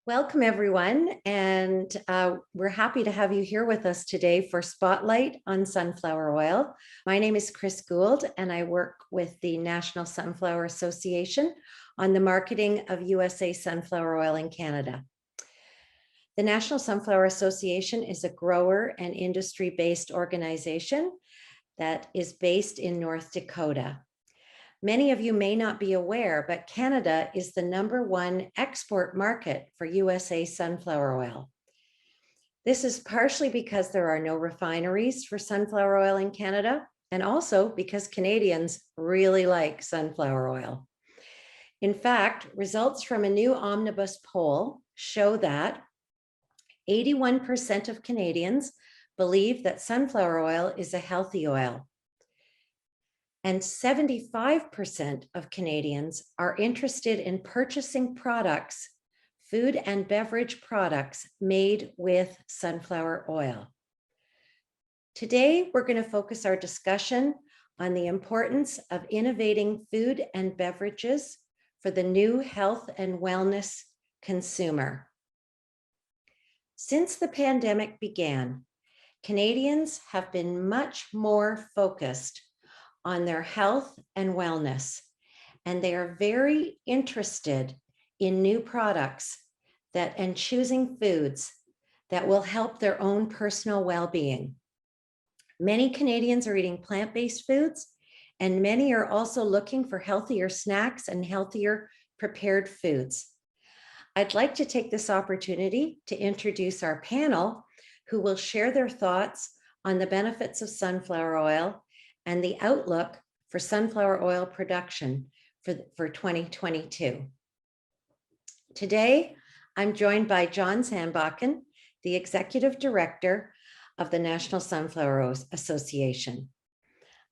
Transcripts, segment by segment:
Welcome, everyone, and we're happy to have you here with us today for Spotlight on Sunflower Oil. My name is Chris Gould, and I work with the National Sunflower Association on the marketing of USA sunflower oil in Canada. The National Sunflower Association is a grower and industry-based organization that is based in North Dakota. Many of you may not be aware, but Canada is the #1 export market for USA sunflower oil. This is partially because there are no refineries for sunflower oil in Canada, and also because Canadians really like sunflower oil. In fact, results from a new omnibus poll show that 81% of Canadians believe that sunflower oil is a healthy oil. And 75% of Canadians are interested in purchasing products, food and beverage products made with sunflower oil. Today, we're going to focus our discussion on the importance of innovating food and beverages for the new health and wellness consumer. Since the pandemic began, Canadians have been much more focused on their health and wellness, and they are very interested in new products and choosing foods that will help their own personal well-being. Many Canadians are eating plant-based foods, and many are also looking for healthier snacks and healthier prepared foods. I'd like to take this opportunity to introduce our panel, who will share their thoughts on the benefits of sunflower oil and the outlook for sunflower oil production for 2022. Today, I'm joined by John Sandbakken, the Executive Director of the National Sunflower Association.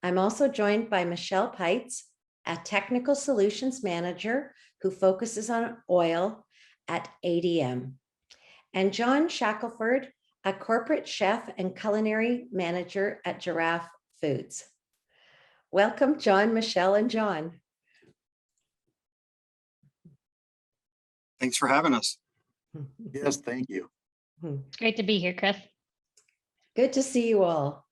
I'm also joined by Michelle Peitz, a Technical Solutions Manager who focuses on oil at ADM, and John Shackelford, a Corporate Chef and Culinary Manager at Giraffe Foods. Welcome, John, Michelle, and John. Thanks for having us. Yes, thank you. It's great to be here, Chris. Good to see you all.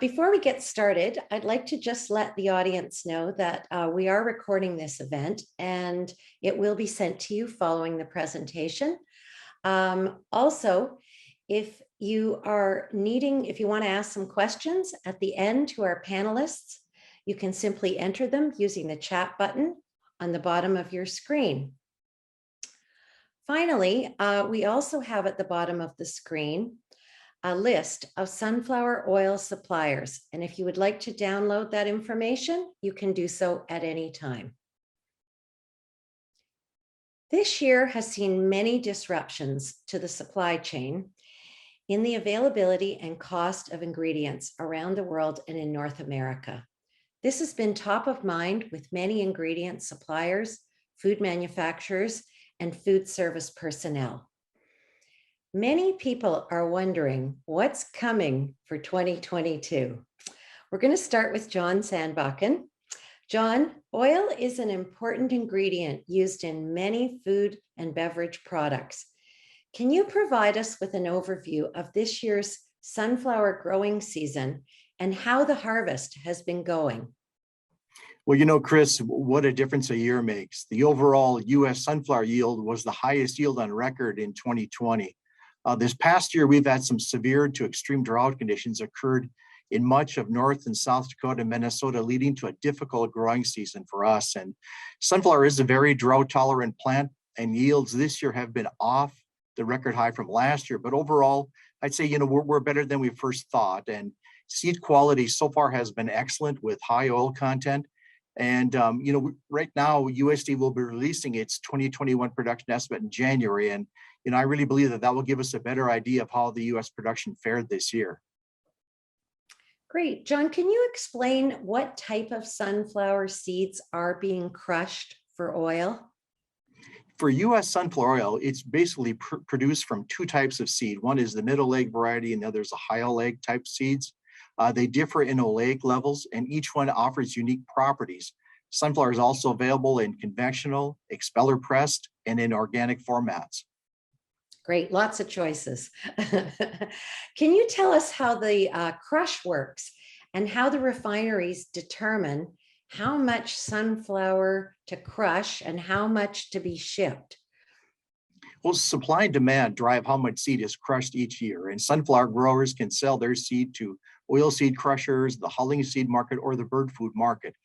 Before we get started, I'd like to just let the audience know that we are recording this event and it will be sent to you following the presentation. Also, if you want to ask some questions at the end to our panelists, you can simply enter them using the chat button on the bottom of your screen. Finally, we also have at the bottom of the screen a list of sunflower oil suppliers. And if you would like to download that information, you can do so at any time. This year has seen many disruptions to the supply chain in the availability and cost of ingredients around the world and in North America. This has been top of mind with many ingredient suppliers, food manufacturers, and food service personnel. Many people are wondering what's coming for 2022. We're going to start with John Sandbakken. John, oil is an important ingredient used in many food and beverage products. Can you provide us with an overview of this year's sunflower growing season and how the harvest has been going? Well, you know, Chris, what a difference a year makes. The overall U.S. sunflower yield was the highest yield on record in 2020. This past year, we've had some severe to extreme drought conditions occurred in much of North and South Dakota and Minnesota, leading to a difficult growing season for us. And sunflower is a very drought-tolerant plant, and yields this year have been off the record high from last year. But overall, I'd say, we're better than we first thought. And seed quality so far has been excellent with high oil content. And, right now, USD will be releasing its 2021 production estimate in January. And, I really believe that will give us a better idea of how the U.S. production fared this year. Great. John, can you explain what type of sunflower seeds are being crushed for oil? For U.S. sunflower oil, it's basically produced from two types of seed. One is the middle leg variety, and the other is a high oleic type seeds. They differ in oleic levels, and each one offers unique properties. Sunflower is also available in conventional, expeller pressed, and in organic formats. Great, lots of choices. Can you tell us how the crush works and how the refineries determine how much sunflower to crush and how much to be shipped? Well, supply and demand drive how much seed is crushed each year, and sunflower growers can sell their seed to oilseed crushers, the hulling seed market, or the bird food market.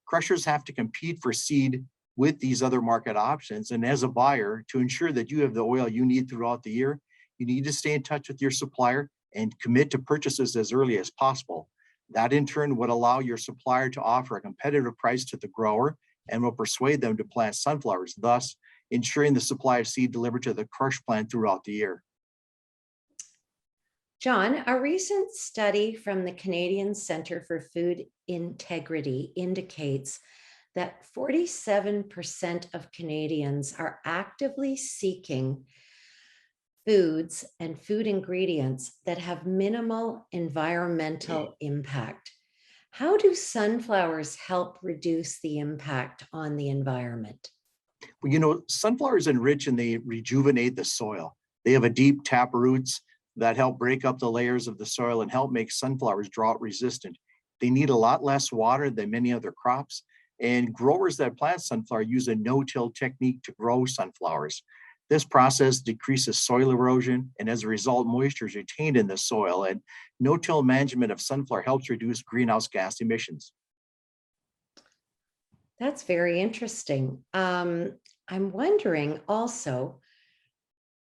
Crushers have to compete for seed with these other market options. And as a buyer, to ensure that you have the oil you need throughout the year, you need to stay in touch with your supplier and commit to purchases as early as possible. That in turn would allow your supplier to offer a competitive price to the grower and will persuade them to plant sunflowers, thus ensuring the supply of seed delivered to the crush plant throughout the year. John, a recent study from the Canadian Centre for Food Integrity indicates that 47% of Canadians are actively seeking foods and food ingredients that have minimal environmental impact. How do sunflowers help reduce the impact on the environment? Well, sunflowers enrich and they rejuvenate the soil. They have a deep tap roots that help break up the layers of the soil and help make sunflowers drought resistant. They need a lot less water than many other crops. And growers that plant sunflower use a no-till technique to grow sunflowers. This process decreases soil erosion, and as a result, moisture is retained in the soil. And no-till management of sunflower helps reduce greenhouse gas emissions. That's very interesting. I'm wondering also,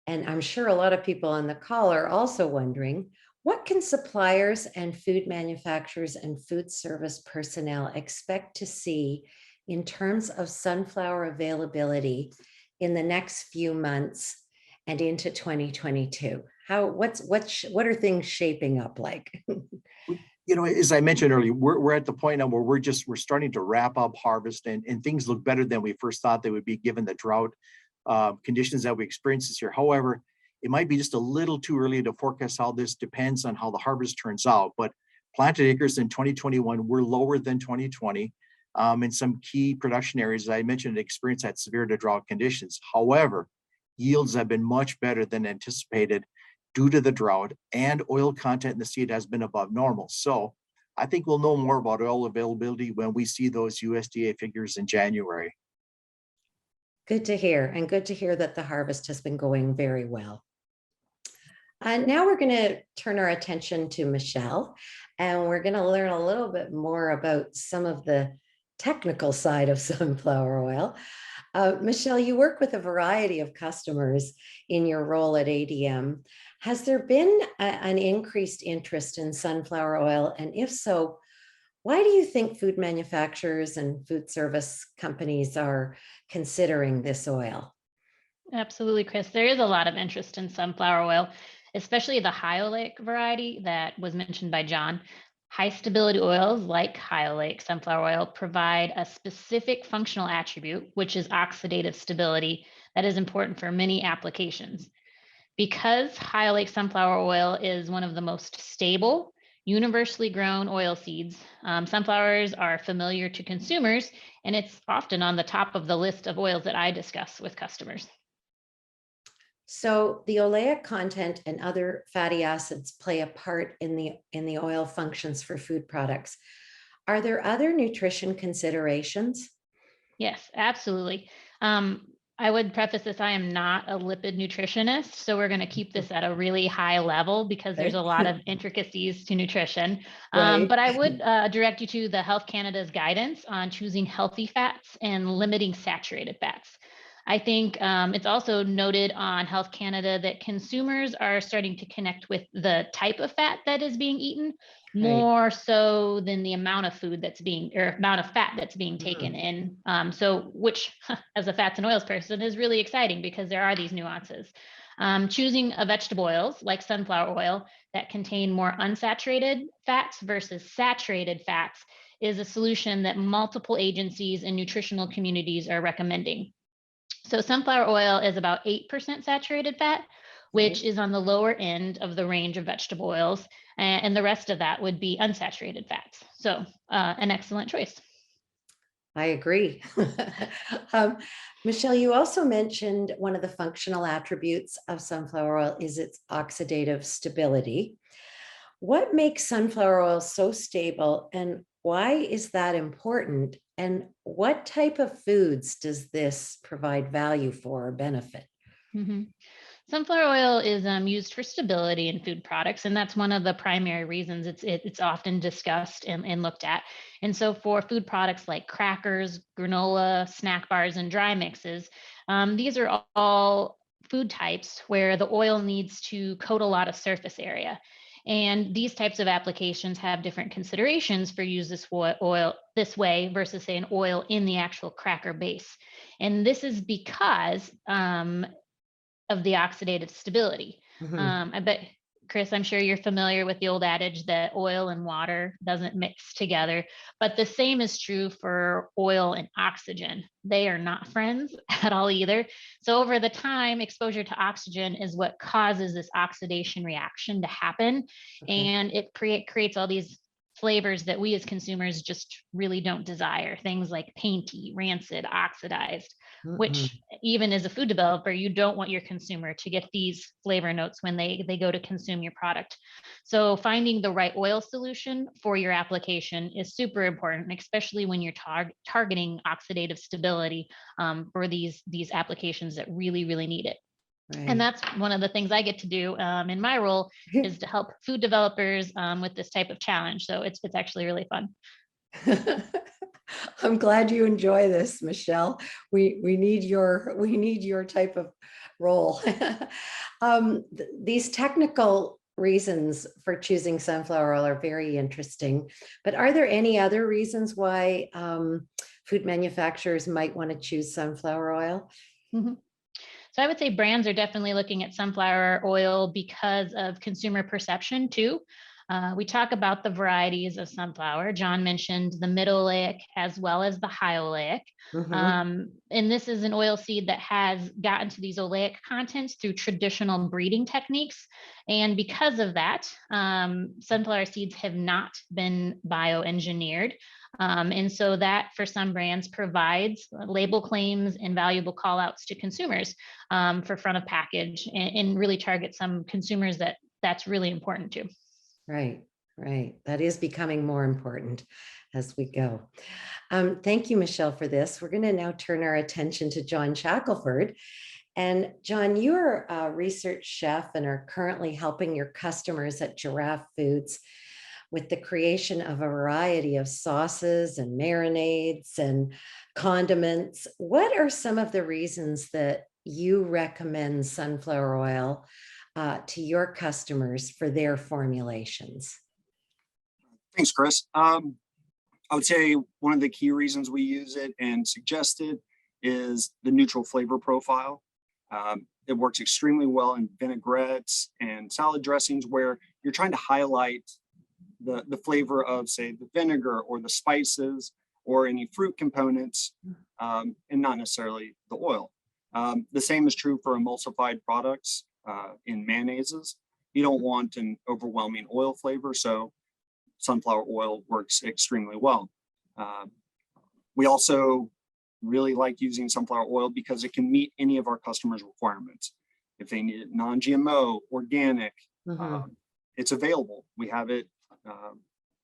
and I'm sure a lot of people on the call are also wondering, what can suppliers and food manufacturers and food service personnel expect to see in terms of sunflower availability in the next few months and into 2022? What are things shaping up like? As I mentioned earlier, we're at the point now where we're starting to wrap up harvest, and things look better than we first thought they would be given the drought conditions that we experienced this year. However, it might be just a little too early to forecast how this depends on how the harvest turns out. But planted acres in 2021 were lower than 2020. In some key production areas, as I mentioned, experienced that severe to drought conditions. However, yields have been much better than anticipated due to the drought, and oil content in the seed has been above normal. So I think we'll know more about oil availability when we see those USDA figures in January. Good to hear, and good to hear that the harvest has been going very well. Now we're going to turn our attention to Michelle, and we're going to learn a little bit more about some of the technical side of sunflower oil. Michelle, you work with a variety of customers in your role at ADM. Has there been an increased interest in sunflower oil? And if so, why do you think food manufacturers and food service companies are considering this oil? Absolutely, Chris. There is a lot of interest in sunflower oil, especially the high oleic variety that was mentioned by John. High stability oils like high oleic sunflower oil provide a specific functional attribute, which is oxidative stability, that is important for many applications. Because high oleic sunflower oil is one of the most stable, universally grown oil seeds, sunflowers are familiar to consumers, and it's often on the top of the list of oils that I discuss with customers. So the oleic content and other fatty acids play a part in the oil functions for food products. Are there other nutrition considerations? Yes, absolutely. I would preface this, I am not a lipid nutritionist, so we're going to keep this at a really high level because there's a lot of intricacies to nutrition. Right. But I would direct you to the Health Canada's guidance on choosing healthy fats and limiting saturated fats. I think it's also noted on Health Canada that consumers are starting to connect with the type of fat that is being eaten more so than the amount of food that's being, or amount of fat that's being taken in. So which as a fats and oils person is really exciting because there are these nuances. Choosing a vegetable oils like sunflower oil that contain more unsaturated fats versus saturated fats is a solution that multiple agencies and nutritional communities are recommending. So sunflower oil is about 8% saturated fat, which is on the lower end of the range of vegetable oils. And the rest of that would be unsaturated fats. So an excellent choice. I agree. um, Michelle, you also mentioned one of the functional attributes of sunflower oil is its oxidative stability. What makes sunflower oil so stable, and why is that important? And what type of foods does this provide value for or benefit? Mhm. Sunflower oil is used for stability in food products, and that's one of the primary reasons it's often discussed and looked at. And so, for food products like crackers, granola, snack bars, and dry mixes, these are all food types where the oil needs to coat a lot of surface area. And these types of applications have different considerations for use this oil this way versus, say, an oil in the actual cracker base. And this is because of the oxidative stability. Mhm. I bet, Chris, I'm sure you're familiar with the old adage that oil and water doesn't mix together, but the same is true for oil and oxygen. They are not friends at all either. So over the time, exposure to oxygen is what causes this oxidation reaction to happen, Okay. and it creates all these flavors that we as consumers just really don't desire. Things like painty, rancid, oxidized, Mhm. which even as a food developer, you don't want your consumer to get these flavor notes when they go to consume your product. So finding the right oil solution for your application is super important, especially when you're targeting oxidative stability for these applications that really need it. And Right. that's one of the things I get to do in my role, is to help food developers with this type of challenge. So it's actually really fun. I'm glad you enjoy this, Michelle. We need your type of role. These technical reasons for choosing sunflower oil are very interesting, but are there any other reasons why food manufacturers might want to choose sunflower oil? Mhm. So I would say brands are definitely looking at sunflower oil because of consumer perception too. We talk about the varieties of sunflower. John mentioned the middle oleic as well as the high oleic. Mhm. And this is an oil seed that has gotten to these oleic contents through traditional breeding techniques. And because of that, sunflower seeds have not been bioengineered. And so that for some brands provides label claims and valuable call outs to consumers for front of package, and really target some consumers that's really important to. Right, right. That is becoming more important as we go. Thank you, Michelle, for this. We're going to now turn our attention to John Shackelford. And John, you're a research chef and are currently helping your customers at Giraffe Foods with the creation of a variety of sauces and marinades and condiments. What are some of the reasons that you recommend sunflower oil to your customers for their formulations? Thanks, Chris. I would say one of the key reasons we use it and suggest it is the neutral flavor profile. It works extremely well in vinaigrettes and salad dressings where you're trying to highlight the flavor of, say, the vinegar or the spices or any fruit components, and not necessarily the oil. The same is true for emulsified products in mayonnaises. You don't want an overwhelming oil flavor, so sunflower oil works extremely well. Uh, we also really like using sunflower oil because it can meet any of our customers' requirements. If they need it non-GMO, organic, Mhm. um, it's available. We have it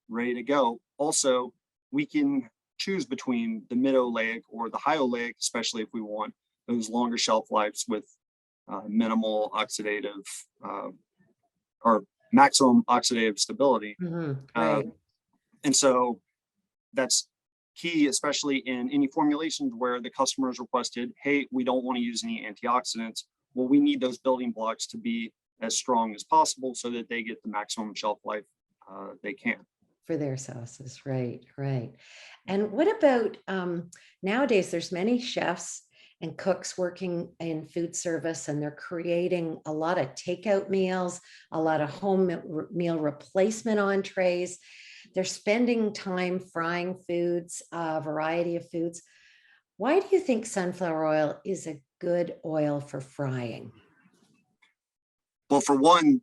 ready to go. Also, we can choose between the mid oleic or the high oleic, especially if we want those longer shelf lives with minimal oxidative uh, or maximum oxidative stability. Mhm. Right. Um, and so that's key, especially in any formulations where the customer has requested, hey, we don't want to use any antioxidants. Well, we need those building blocks to be as strong as possible so that they get the maximum shelf life they can. For their sauces, right, right. And what about nowadays? There's many chefs and cooks working in food service, and they're creating a lot of takeout meals, a lot of home meal replacement entrees. They're spending time frying foods, a variety of foods. Why do you think sunflower oil is a good oil for frying? Well, for one,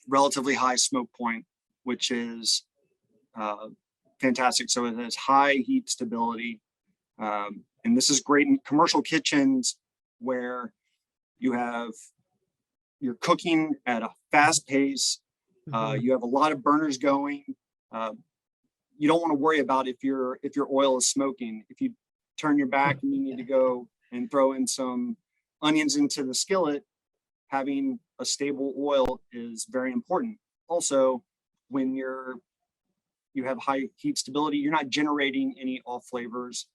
relatively high smoke point, which is uh, fantastic. So it has high heat stability. And this is great in commercial kitchens where you're cooking at a fast pace. Mhm. You have a lot of burners going. You don't want to worry about if your oil is smoking. If you turn your back and you need to go and throw in some onions into the skillet, having a stable oil is very important. Also, when you have high heat stability, you're not generating any off flavors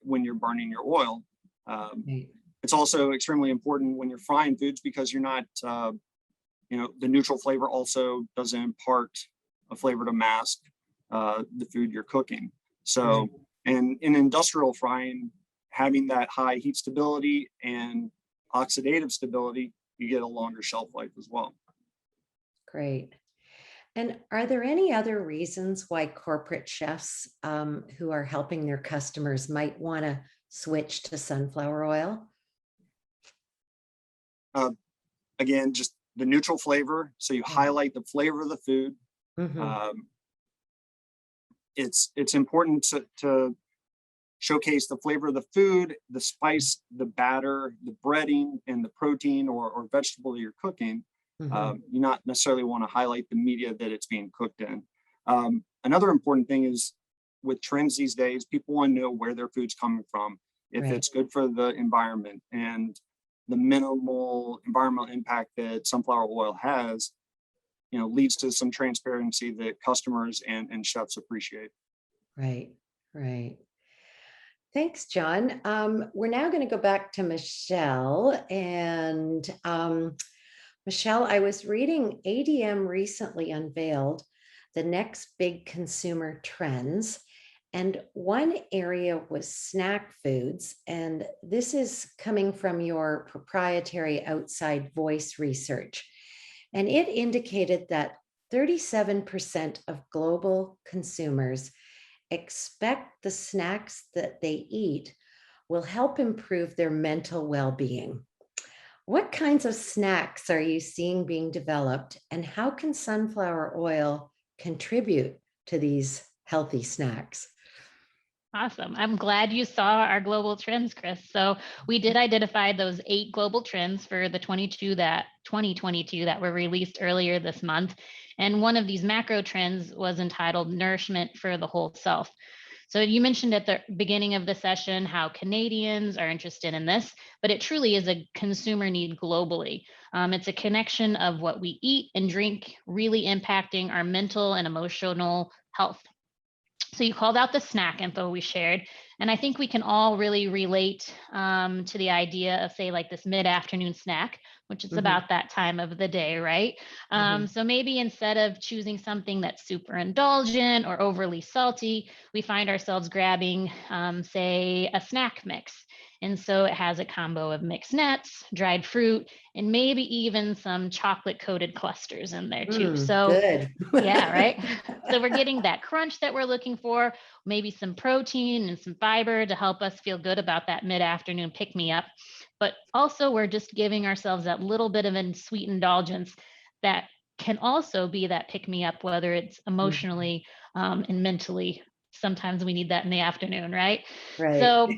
when you're burning your oil. Right. It's also extremely important when you're frying foods because you're not, the neutral flavor also doesn't impart a flavor to mask the food you're cooking. So, Right. and in industrial frying, having that high heat stability and oxidative stability, you get a longer shelf life as well. Great. And are there any other reasons why corporate chefs who are helping their customers might want to switch to sunflower oil? Uh, Again, just the neutral flavor. So you Yeah. highlight the flavor of the food. Hmm. Um, it's important to showcase the flavor of the food, the spice, the batter, the breading, and the protein or vegetable that you're cooking. Hmm. You not necessarily want to highlight the media that it's being cooked in. Another important thing is with trends these days, people want to know where their food's coming from, if Right. it's good for the environment and the minimal environmental impact that sunflower oil has, leads to some transparency that customers and chefs appreciate. Right. Right. Thanks, John. We're now going to go back to Michelle. And Michelle, I was reading ADM recently unveiled the next big consumer trends. And one area was snack foods. And this is coming from your proprietary outside voice research. And it indicated that 37% of global consumers expect the snacks that they eat will help improve their mental well being. What kinds of snacks are you seeing being developed, and how can sunflower oil contribute to these healthy snacks? Awesome. I'm glad you saw our global trends, Chris. So we did identify those 8 global trends for the 2022 that were released earlier this month. And one of these macro trends was entitled Nourishment for the Whole Self. So you mentioned at the beginning of the session how Canadians are interested in this, but it truly is a consumer need globally. It's a connection of what we eat and drink really impacting our mental and emotional health. So you called out the snack info we shared, and I think we can all really relate to the idea of, say, like this mid-afternoon snack, which is Hmm. about that time of the day, right? Hmm. So maybe instead of choosing something that's super indulgent or overly salty, we find ourselves grabbing, say, a snack mix. And so it has a combo of mixed nuts, dried fruit, and maybe even some chocolate coated clusters in there too. So Good. yeah, right. So we're getting that crunch that we're looking for, maybe some protein and some fiber to help us feel good about that mid-afternoon pick me up. But also we're just giving ourselves that little bit of a sweet indulgence that can also be that pick me up, whether it's Mhm. emotionally and mentally. Sometimes we need that in the afternoon, right? Right. So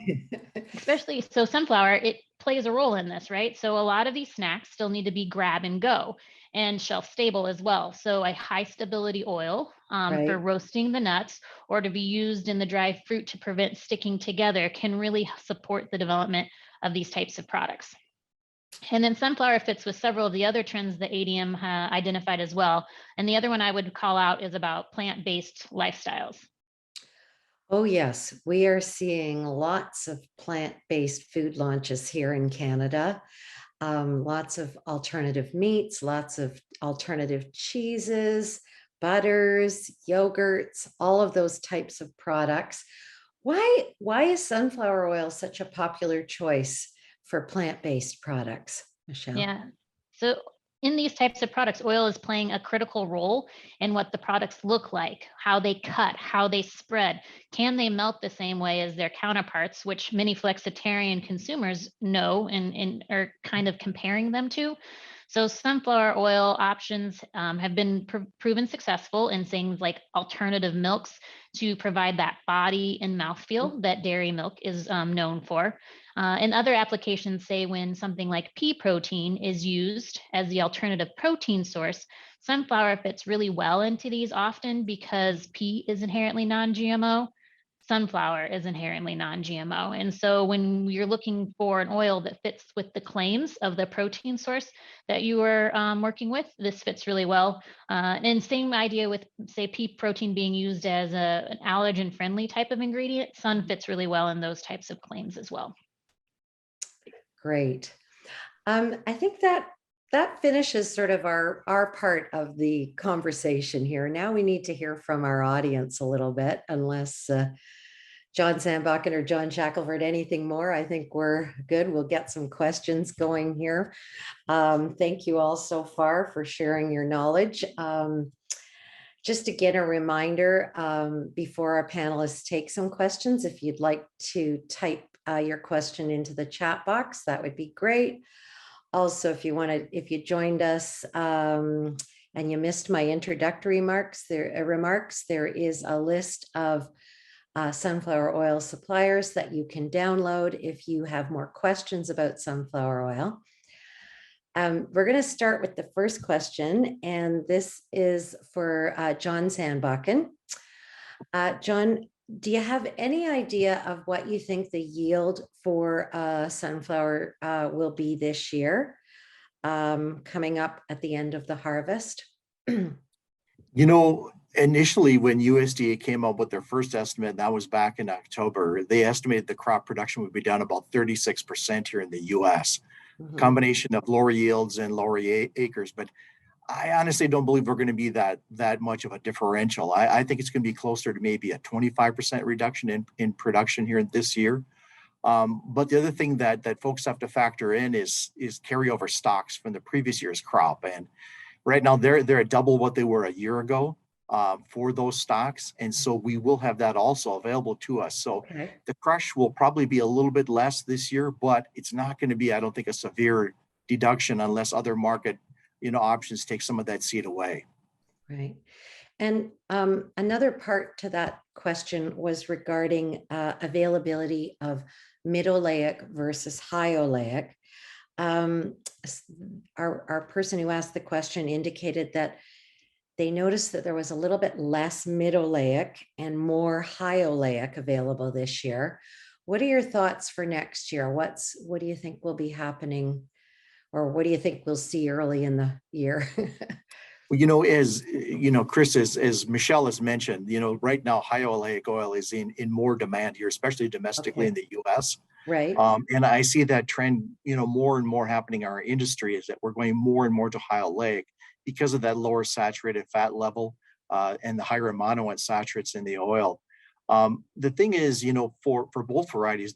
especially so sunflower, it plays a role in this, right? So a lot of these snacks still need to be grab and go and shelf stable as well. So a high stability oil for Right. roasting the nuts or to be used in the dried fruit to prevent sticking together can really support the development of these types of products. And then sunflower fits with several of the other trends that ADM identified as well. And the other one I would call out is about plant-based lifestyles. Oh, yes. We are seeing lots of plant-based food launches here in Canada. Lots of alternative meats, lots of alternative cheeses, butters, yogurts, all of those types of products. Why is sunflower oil such a popular choice for plant-based products, Michelle? Yeah. So in these types of products, oil is playing a critical role in what the products look like, how they cut, how they spread. Can they melt the same way as their counterparts, which many flexitarian consumers know and are kind of comparing them to? So sunflower oil options have been proven successful in things like alternative milks to provide that body and mouthfeel that dairy milk is known for. And other applications say when something like pea protein is used as the alternative protein source, sunflower fits really well into these often because pea is inherently non-GMO. Sunflower is inherently non-GMO. And so when you're looking for an oil that fits with the claims of the protein source that you are working with, this fits really well. And same idea with, say, pea protein being used as an allergen-friendly type of ingredient. Sun fits really well in those types of claims as well. Great. I think that finishes sort of our part of the conversation here. Now we need to hear from our audience a little bit, unless John Sandbakken or John Shackelford, anything more. I think we're good. We'll get some questions going here. Thank you all so far for sharing your knowledge. Just again, a reminder before our panelists take some questions, if you'd like to type your question into the chat box, that would be great. Also, if you joined us and you missed my introductory remarks, there is a list of sunflower oil suppliers that you can download if you have more questions about sunflower oil. We're going to start with the first question, and this is for John Sandbakken. John, do you have any idea of what you think the yield for sunflower will be this year, coming up at the end of the harvest? Initially when USDA came up with their first estimate, that was back in October, they estimated the crop production would be down about 36% here in the US. Combination of lower yields and lower acres. But I honestly don't believe we're going to be that much of a differential. I think it's going to be closer to maybe a 25% reduction in production here this year. But the other thing that folks have to factor in is carryover stocks from the previous year's crop. And right now they're at double what they were a year ago for those stocks. And so we will have that also available to us. So the crush will probably be a little bit less this year, but it's not going to be, I don't think, a severe deduction unless other market options take some of that seed away. Right. And another part to that question was regarding availability of mid-oleic versus high oleic. Our person who asked the question indicated that they noticed that there was a little bit less mid-oleic and more high oleic available this year. What are your thoughts for next year? What do you think will be happening, or what do you think we'll see early in the year? Well, as Chris, as Michelle has mentioned, right now high oleic oil is in more demand here, especially domestically in the US. Right. And I see that trend, more and more happening in our industry, is that we're going more and more to high oleic because of that lower saturated fat level and the higher monounsaturates in the oil. The thing is, for both varieties,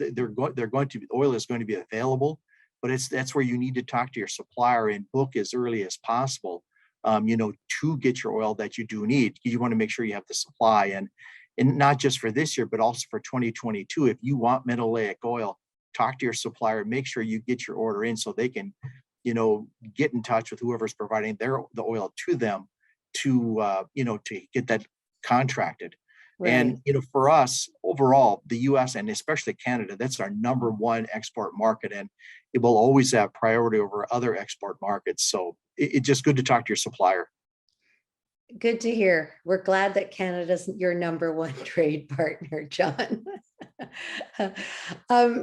oil is going to be available, but that's where you need to talk to your supplier and book as early as possible. To get your oil that you do need. You want to make sure you have the supply, and not just for this year, but also for 2022. If you want mid-oleic oil, talk to your supplier, make sure you get your order in so they can, get in touch with whoever's providing the oil to them to get that contracted. Right. And, for us overall, the US and especially Canada, that's our number one export market, and it will always have priority over other export markets. So it's just good to talk to your supplier. Good to hear. We're glad that Canada's your number one trade partner, John.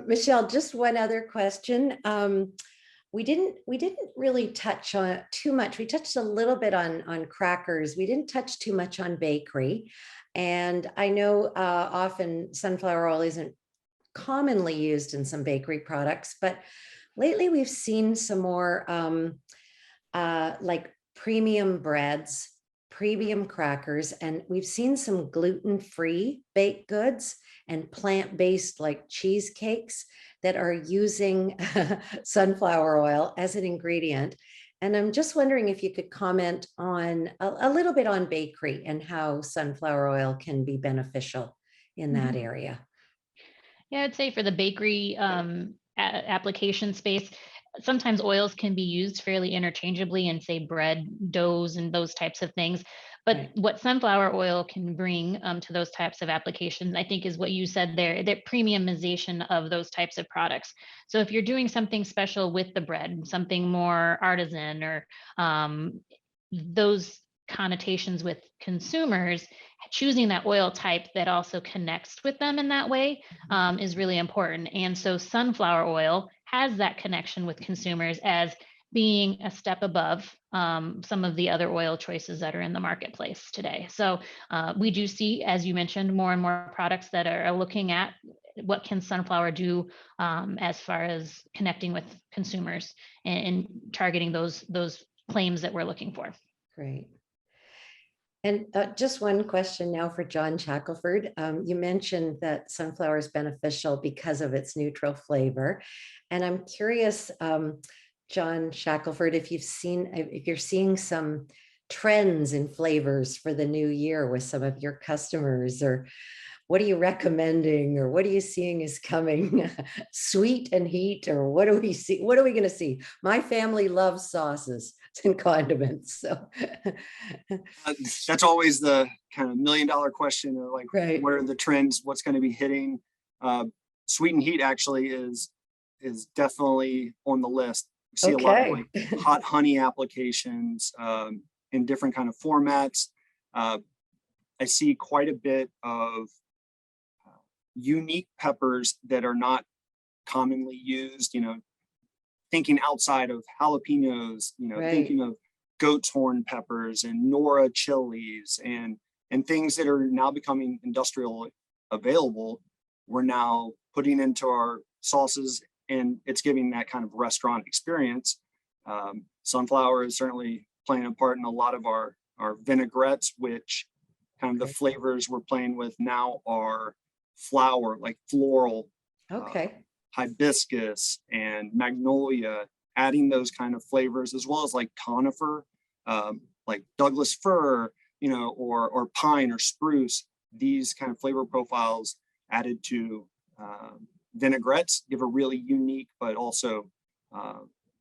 Michelle, just one other question. We didn't really touch on it too much. We touched a little bit on crackers. We didn't touch too much on bakery. And I know often sunflower oil isn't commonly used in some bakery products, but lately we've seen some more like premium breads, premium crackers, and we've seen some gluten-free baked goods and plant-based like cheesecakes that are using sunflower oil as an ingredient. And I'm just wondering if you could comment on a little bit on bakery and how sunflower oil can be beneficial in that area. Yeah, I'd say for the bakery application space, sometimes oils can be used fairly interchangeably in, say, bread doughs and those types of things. But Right. what sunflower oil can bring to those types of applications, I think, is what you said there, the premiumization of those types of products. So if you're doing something special with the bread, something more artisan, or those connotations with consumers, choosing that oil type that also connects with them in that way is really important. And so sunflower oil has that connection with consumers as being a step above some of the other oil choices that are in the marketplace today. So we do see, as you mentioned, more and more products that are looking at what can sunflower do as far as connecting with consumers and targeting those claims that we're looking for. Great. And just one question now for John Shackelford. You mentioned that sunflower is beneficial because of its neutral flavor. And I'm curious, John Shackelford, if you're seeing some trends in flavors for the new year with some of your customers, or what are you recommending, or what are you seeing is coming? Sweet and heat, or what do we see? What are we going to see? My family loves sauces and condiments. So That's always the kind of $1 million question of like, right. what are the trends? What's going to be hitting? Sweet and heat actually is definitely on the list. We see a lot of like hot honey applications in different kind of formats. I see quite a bit of unique peppers that are not commonly used, thinking outside of jalapenos, Right. thinking of goat's horn peppers and Nora chilies and things that are now becoming industrial available. We're now putting into our sauces, and it's giving that kind of restaurant experience. Sunflower is certainly playing a part in a lot of our vinaigrettes, which kind of the flavors we're playing with now are flower, like floral, Okay. hibiscus and magnolia, adding those kind of flavors, as well as like conifer, like Douglas fir, or pine or spruce. These kind of flavor profiles added to vinaigrettes give a really unique but also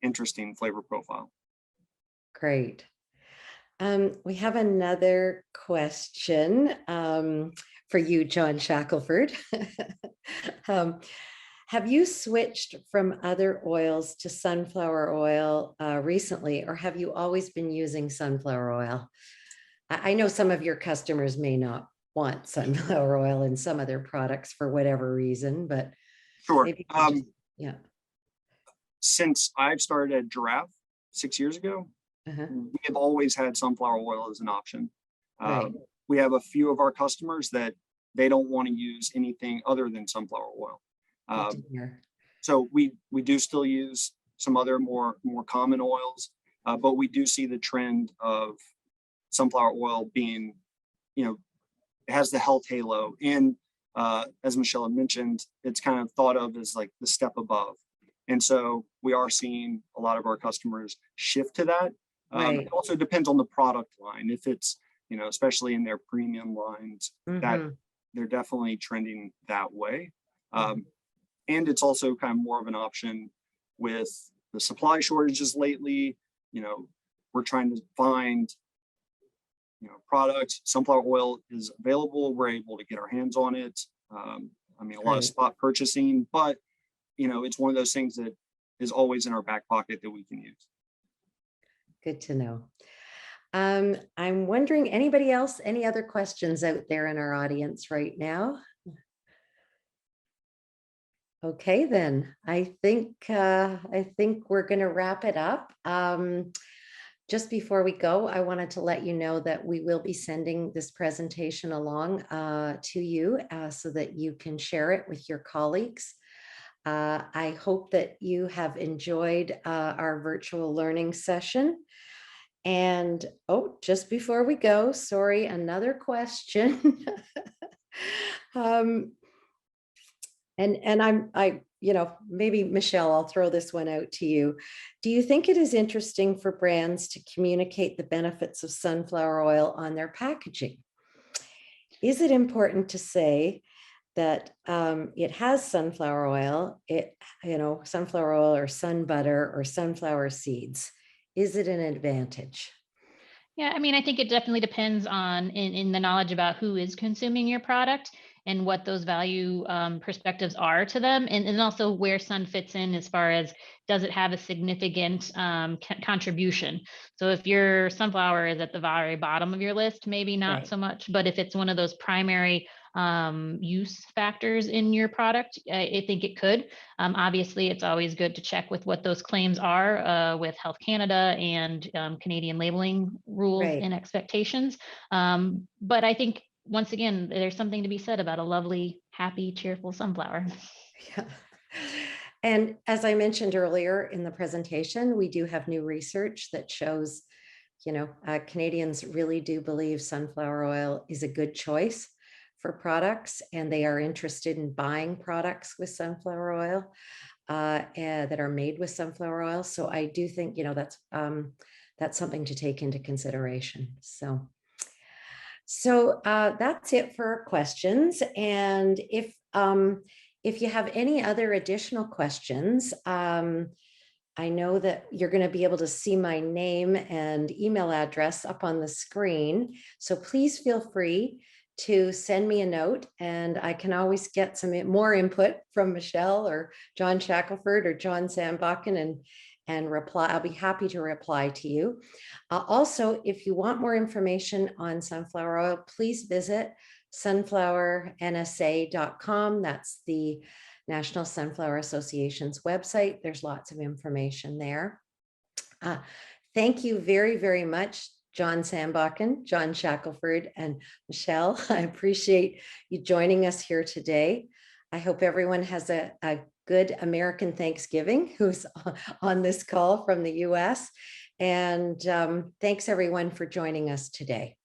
interesting flavor profile. Great. We have another question for you, John Shackelford. Have you switched from other oils to sunflower oil recently, or have you always been using sunflower oil? I know some of your customers may not want sunflower oil in some of their products for whatever reason, but Sure. maybe you could yeah. Since I've started at Giraffe 6 years ago, we have always had sunflower oil as an option. Right. We have a few of our customers that they don't want to use anything other than sunflower oil. Good to hear. So we do still use some other more common oils, but we do see the trend of sunflower oil being, it has the health halo, and as Michelle had mentioned, it's kind of thought of as like the step above. And so we are seeing a lot of our customers shift to that. It also depends on the product line. If it's, especially in their premium lines, that they're definitely trending that way. And it's also kind of more of an option with the supply shortages lately. We're trying to find, products. Sunflower oil is available. We're able to get our hands on it. A lot of spot purchasing, but it's one of those things that is always in our back pocket that we can use. Good to know. I'm wondering, anybody else, any other questions out there in our audience right now? Okay, then I think we're going to wrap it up. Just before we go, I wanted to let you know that we will be sending this presentation along to you so that you can share it with your colleagues. I hope that you have enjoyed our virtual learning session. And just before we go, sorry, another question. Maybe Michelle, I'll throw this one out to you. Do you think it is interesting for brands to communicate the benefits of sunflower oil on their packaging? Is it important to say that it has sunflower oil, it sunflower oil or sun butter or sunflower seeds? Is it an advantage? Yeah, I mean, I think it definitely depends on in the knowledge about who is consuming your product and what those value perspectives are to them, and also where sun fits in as far as does it have a significant contribution. So if your sunflower is at the very bottom of your list, maybe not Right. so much. But if it's one of those primary use factors in your product, I think it could. Obviously, it's always good to check with what those claims are with Health Canada and Canadian labeling rules Right. and expectations. But I think, once again, there's something to be said about a lovely, happy, cheerful sunflower. Yeah. And as I mentioned earlier in the presentation, we do have new research that shows, Canadians really do believe sunflower oil is a good choice for products, and they are interested in buying products with sunflower oil and that are made with sunflower oil. So I do think, that's something to take into consideration. So that's it for questions. And if you have any other additional questions, I know that you're going to be able to see my name and email address up on the screen. So please feel free to send me a note, and I can always get some more input from Michelle or John Shackelford or John Sambakken and reply. I'll be happy to reply to you. Also, if you want more information on sunflower oil, please visit sunflowernsa.com. That's the National Sunflower Association's website. There's lots of information there. Thank you very, very much, John Sambakken, John Shackelford, and Michelle. I appreciate you joining us here today. I hope everyone has a good American Thanksgiving who's on this call from the US. And thanks everyone for joining us today.